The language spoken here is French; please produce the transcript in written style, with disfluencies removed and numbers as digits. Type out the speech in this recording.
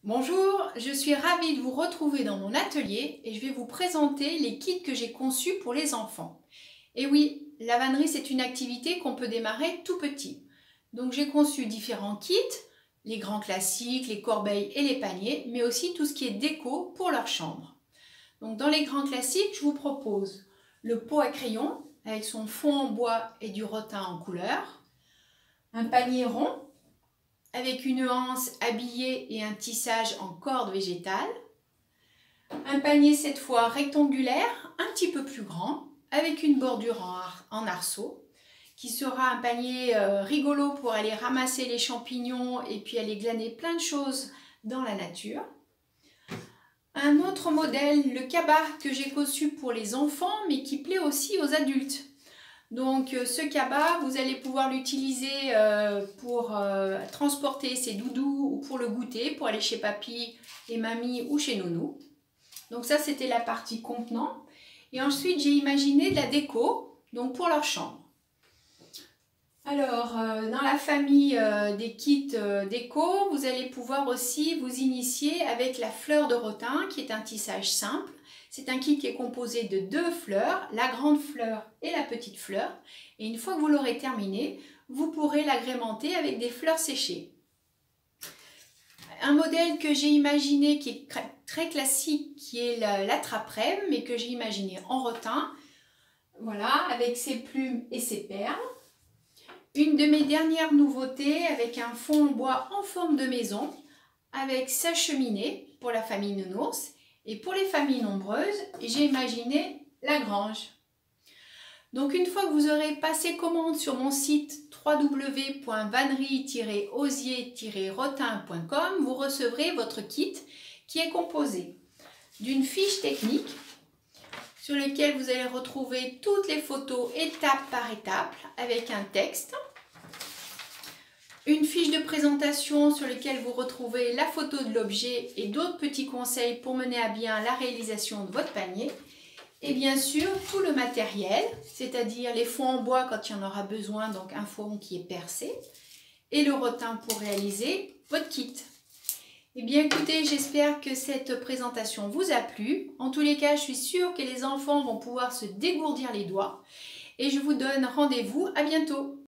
Bonjour, je suis ravie de vous retrouver dans mon atelier et je vais vous présenter les kits que j'ai conçus pour les enfants. Et oui, la vannerie c'est une activité qu'on peut démarrer tout petit. Donc j'ai conçu différents kits, les grands classiques, les corbeilles et les paniers, mais aussi tout ce qui est déco pour leur chambre. Donc dans les grands classiques, je vous propose le pot à crayon avec son fond en bois et du rotin en couleur, un panier rond avec une anse habillée et un tissage en corde végétale. Un panier cette fois rectangulaire, un petit peu plus grand, avec une bordure en arceau, qui sera un panier rigolo pour aller ramasser les champignons et puis aller glaner plein de choses dans la nature. Un autre modèle, le cabas que j'ai conçu pour les enfants, mais qui plaît aussi aux adultes. Donc ce cabas, vous allez pouvoir l'utiliser pour transporter ses doudous ou pour le goûter, pour aller chez papy et mamie ou chez nounou. Donc ça c'était la partie contenant. Et ensuite j'ai imaginé de la déco, donc pour leur chambre. Alors dans la famille des kits déco, vous allez pouvoir aussi vous initier avec la fleur de rotin qui est un tissage simple. C'est un kit qui est composé de deux fleurs, la grande fleur et la petite fleur. Et une fois que vous l'aurez terminé, vous pourrez l'agrémenter avec des fleurs séchées. Un modèle que j'ai imaginé qui est très classique, qui est l'attrape-rêve, mais que j'ai imaginé en rotin. Voilà, avec ses plumes et ses perles. Une de mes dernières nouveautés avec un fond en bois en forme de maison, avec sa cheminée pour la famille nounours. Et pour les familles nombreuses, j'ai imaginé la grange. Donc une fois que vous aurez passé commande sur mon site www.vannerie-osier-rotin.com, vous recevrez votre kit qui est composé d'une fiche technique sur laquelle vous allez retrouver toutes les photos étape par étape avec un texte. Une fiche de présentation sur laquelle vous retrouvez la photo de l'objet et d'autres petits conseils pour mener à bien la réalisation de votre panier. Et bien sûr, tout le matériel, c'est-à-dire les fonds en bois quand il y en aura besoin, donc un fond qui est percé, et le rotin pour réaliser votre kit. Eh bien écoutez, j'espère que cette présentation vous a plu. En tous les cas, je suis sûre que les enfants vont pouvoir se dégourdir les doigts. Et je vous donne rendez-vous à bientôt.